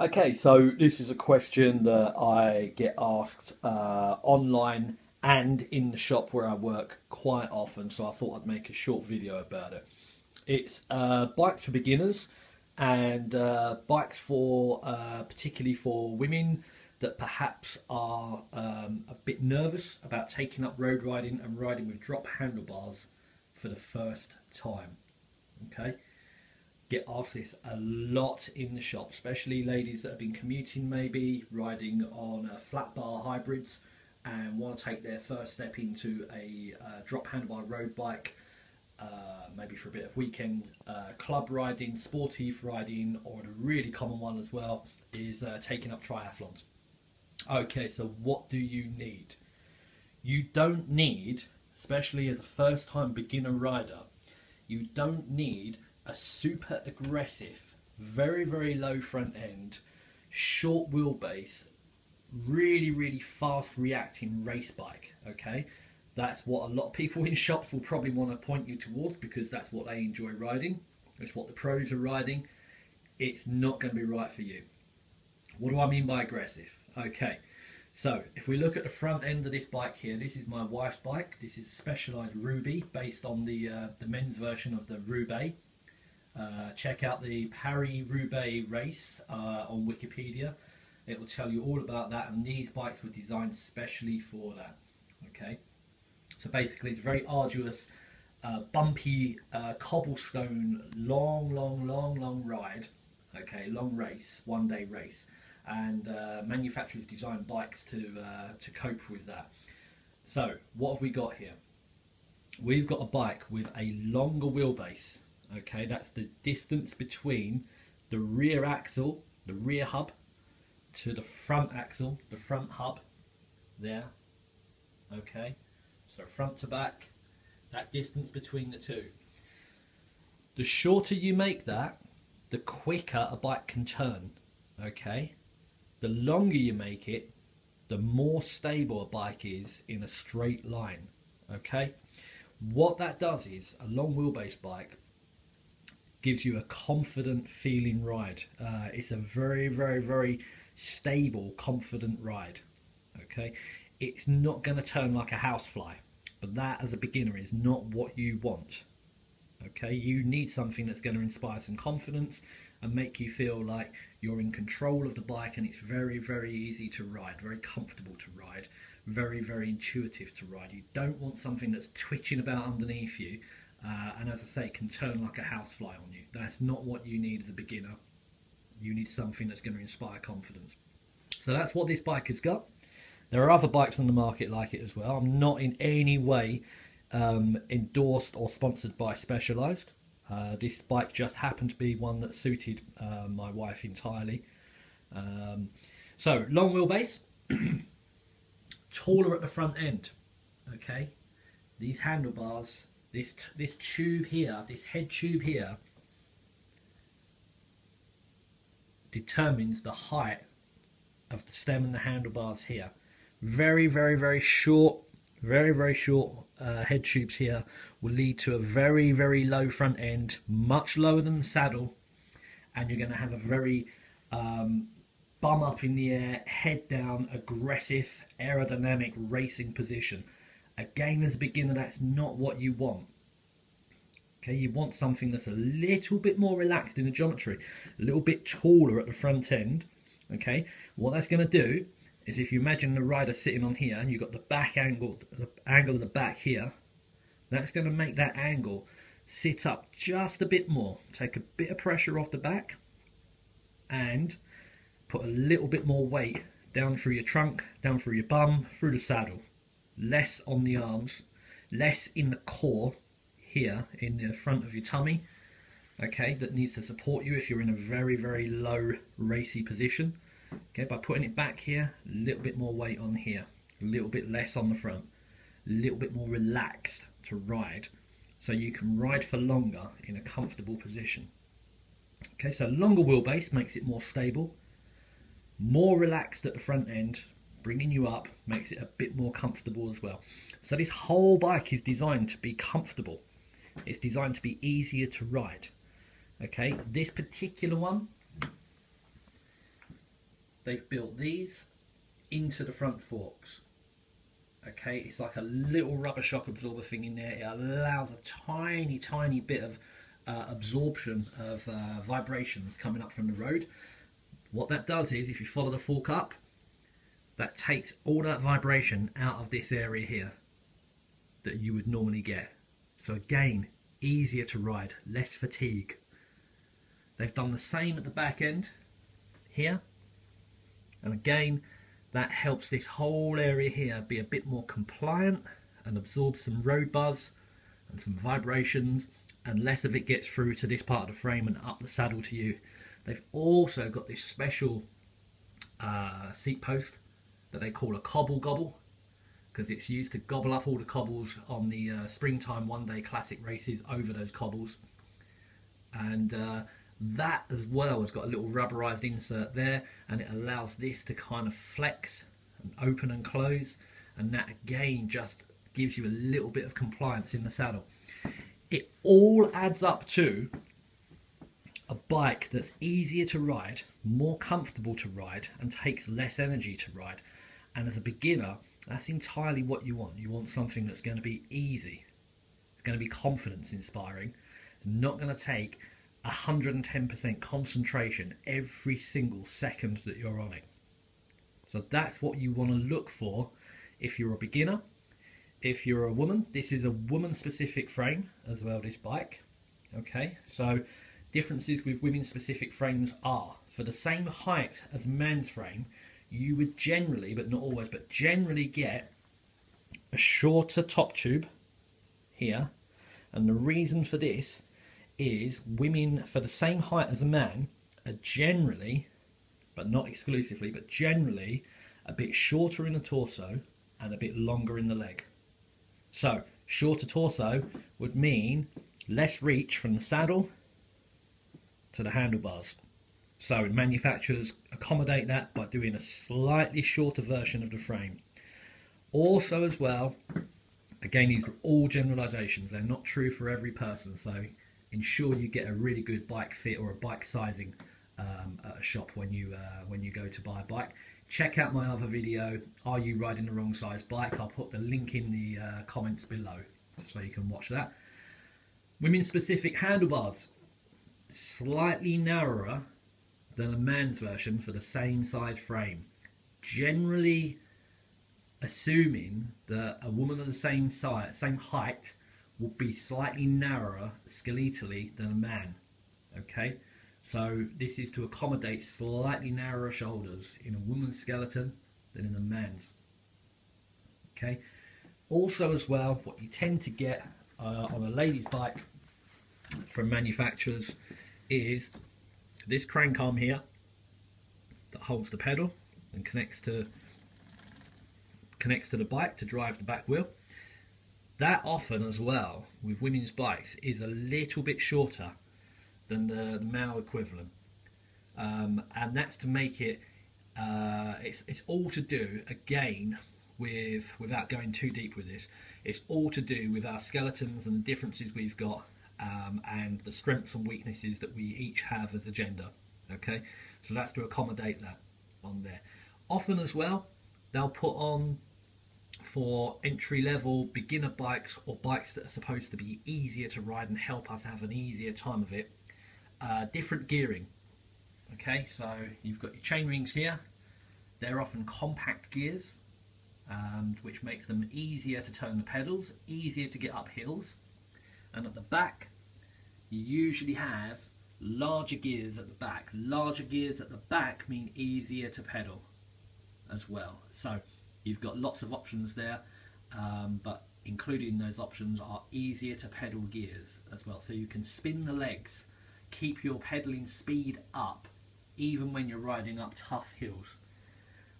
Okay, so this is a question that I get asked online and in the shop where I work quite often, so I thought I'd make a short video about it. It's bikes for beginners and bikes for particularly for women that perhaps are a bit nervous about taking up road riding and riding with drop handlebars for the first time. Okay. Get asked this a lot in the shop, especially ladies that have been commuting, maybe riding on flat bar hybrids and want to take their first step into a drop handlebar road bike, maybe for a bit of weekend club riding, sportive riding, or the really common one as well is taking up triathlons. Okay, so what do you need? You don't need, especially as a first time beginner rider, you don't need a super aggressive, very low front end, short wheelbase, really fast reacting race bike. Okay, that's what a lot of people in shops will probably want to point you towards because that's what they enjoy riding. It's what the pros are riding. It's not going to be right for you. What do I mean by aggressive? Okay, so if we look at the front end of this bike here, this is my wife's bike. This is a Specialized Ruby based on the men's version of the Roubaix. Check out the Paris-Roubaix race on Wikipedia. It will tell you all about that, and these bikes were designed specially for that. Okay, so basically it's a very arduous, bumpy, cobblestone, long ride. Okay, long race, one-day race, and manufacturers design bikes to cope with that. So what have we got here? We've got a bike with a longer wheelbase. Okay, that's the distance between the rear axle, the rear hub, to the front axle, the front hub, there. Okay, so front to back, that distance between the two. The shorter you make that, the quicker a bike can turn. Okay, the longer you make it, the more stable a bike is in a straight line. Okay, what that does is a long wheelbase bike gives you a confident feeling ride. It's a very stable, confident ride. Okay, it's not going to turn like a housefly, but that as a beginner is not what you want. Okay, you need something that's going to inspire some confidence and make you feel like you're in control of the bike, and it's very easy to ride, very comfortable to ride, very intuitive to ride. You don't want something that's twitching about underneath you, and as I say, can turn like a housefly on you. That's not what you need as a beginner. You need something that's going to inspire confidence. So that's what this bike has got. There are other bikes on the market like it as well. I'm not in any way endorsed or sponsored by Specialized. This bike just happened to be one that suited my wife entirely. So long wheelbase, taller at the front end. Okay, these handlebars, this tube here, this head tube here, determines the height of the stem and the handlebars here. Very short, very short head tubes here will lead to a very low front end, much lower than the saddle, and you're going to have a very bum up in the air, head down, aggressive, aerodynamic racing position. Again, as a beginner, that's not what you want. Okay, you want something that's a little bit more relaxed in the geometry, a little bit taller at the front end. Okay, what that's going to do is, if you imagine the rider sitting on here and you've got the back angle, the angle of the back here, that's going to make that angle sit up just a bit more, take a bit of pressure off the back, and put a little bit more weight down through your trunk, down through your bum, through the saddle. Less on the arms, less in the core here in the front of your tummy. Okay, that needs to support you if you're in a very low racy position. Okay, by putting it back here, a little bit more weight on here, a little bit less on the front, a little bit more relaxed to ride, so you can ride for longer in a comfortable position. Okay, so longer wheelbase makes it more stable, more relaxed at the front end, bringing you up, makes it a bit more comfortable as well. So this whole bike is designed to be comfortable. It's designed to be easier to ride. Okay, this particular one they've built these into the front forks. Okay, it's like a little rubber shock absorber thing in there. It allows a tiny bit of absorption of vibrations coming up from the road. What that does is, if you follow the fork up, that takes all that vibration out of this area here that you would normally get. So again, easier to ride, less fatigue. They've done the same at the back end here, and again, that helps this whole area here be a bit more compliant and absorb some road buzz and some vibrations, and less of it gets through to this part of the frame and up the saddle to you. They've also got this special seat post that they call a cobble gobble, because it's used to gobble up all the cobbles on the springtime one-day classic races over those cobbles. And that as well has got a little rubberized insert there, and it allows this to kind of flex and open and close, and that again just gives you a little bit of compliance in the saddle. It all adds up to a bike that's easier to ride, more comfortable to ride, and takes less energy to ride. And as a beginner, that's entirely what you want. You want something that's going to be easy, it's going to be confidence inspiring, not going to take 110% concentration every single second that you're on it. So that's what you want to look for if you're a beginner. If you're a woman, this is a woman specific frame as well, this bike. Okay, so differences with women specific frames are, for the same height as man's frame, you would generally, but not always, but generally get a shorter top tube here. And the reason for this is women for the same height as a man are generally, but not exclusively, but generally a bit shorter in the torso and a bit longer in the leg. So shorter torso would mean less reach from the saddle to the handlebars. So manufacturers accommodate that by doing a slightly shorter version of the frame. Also as well, again, these are all generalizations, they're not true for every person, so ensure you get a really good bike fit or a bike sizing at a shop when you go to buy a bike. Check out my other video, Are You Riding the Wrong Size Bike? I'll put the link in the comments below so you can watch that. Women specific handlebars, slightly narrower than a man's version for the same size frame. Generally assuming that a woman of the same size, same height, will be slightly narrower skeletally than a man. Okay, so this is to accommodate slightly narrower shoulders in a woman's skeleton than in a man's. Okay, also as well, what you tend to get on a lady's bike from manufacturers is this crank arm here that holds the pedal and connects to the bike to drive the back wheel. That often as well with women's bikes is a little bit shorter than the male equivalent, and that's to make it it's all to do again with, without going too deep with this, it's all to do with our skeletons and the differences we've got, and the strengths and weaknesses that we each have as a gender. Okay, so that's to accommodate that on there. Often as well, they'll put on, for entry-level beginner bikes or bikes that are supposed to be easier to ride and help us have an easier time of it, different gearing. Okay, so you've got your chain rings here. They're often compact gears, which makes them easier to turn the pedals, easier to get up hills. And at the back, you usually have larger gears at the back. Larger gears at the back mean easier to pedal as well. So you've got lots of options there, but included in those options are easier to pedal gears as well. So you can spin the legs, keep your pedaling speed up, even when you're riding up tough hills.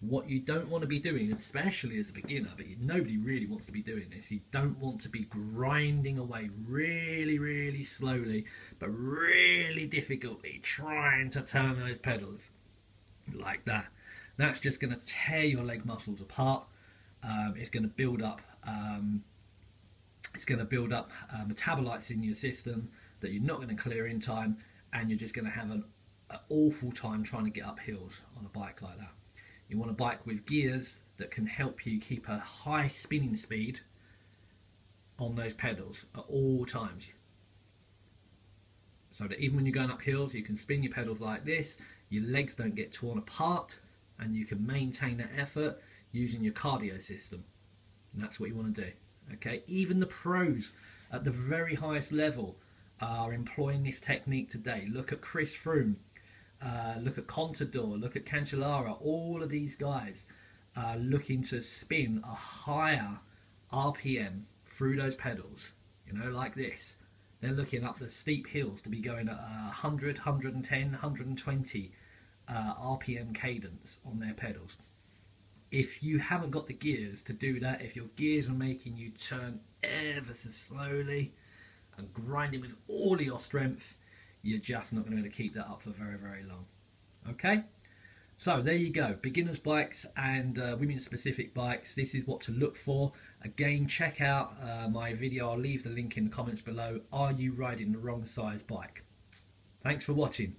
What you don't want to be doing, especially as a beginner, but nobody really wants to be doing this, you don't want to be grinding away really slowly, but really difficultly trying to turn those pedals like that. That's just going to tear your leg muscles apart. It's going to build up metabolites in your system that you're not going to clear in time, and you're just going to have an an awful time trying to get up hills on a bike like that. You want a bike with gears that can help you keep a high spinning speed on those pedals at all times. So that even when you're going up hills, you can spin your pedals like this, your legs don't get torn apart, and you can maintain that effort using your cardio system. And that's what you want to do. Okay, even the pros at the very highest level are employing this technique today. Look at Chris Froome, look at Contador, look at Cancellara. All of these guys are looking to spin a higher RPM through those pedals, you know, like this. They're looking up the steep hills to be going at 100, 110, 120 RPM cadence on their pedals. If you haven't got the gears to do that, if your gears are making you turn ever so slowly and grinding with all of your strength, you're just not going to be able to keep that up for very, very long. Okay? So there you go, beginners bikes and women specific bikes. This is what to look for. Again, check out my video. I'll leave the link in the comments below. Are you riding the wrong size bike? Thanks for watching.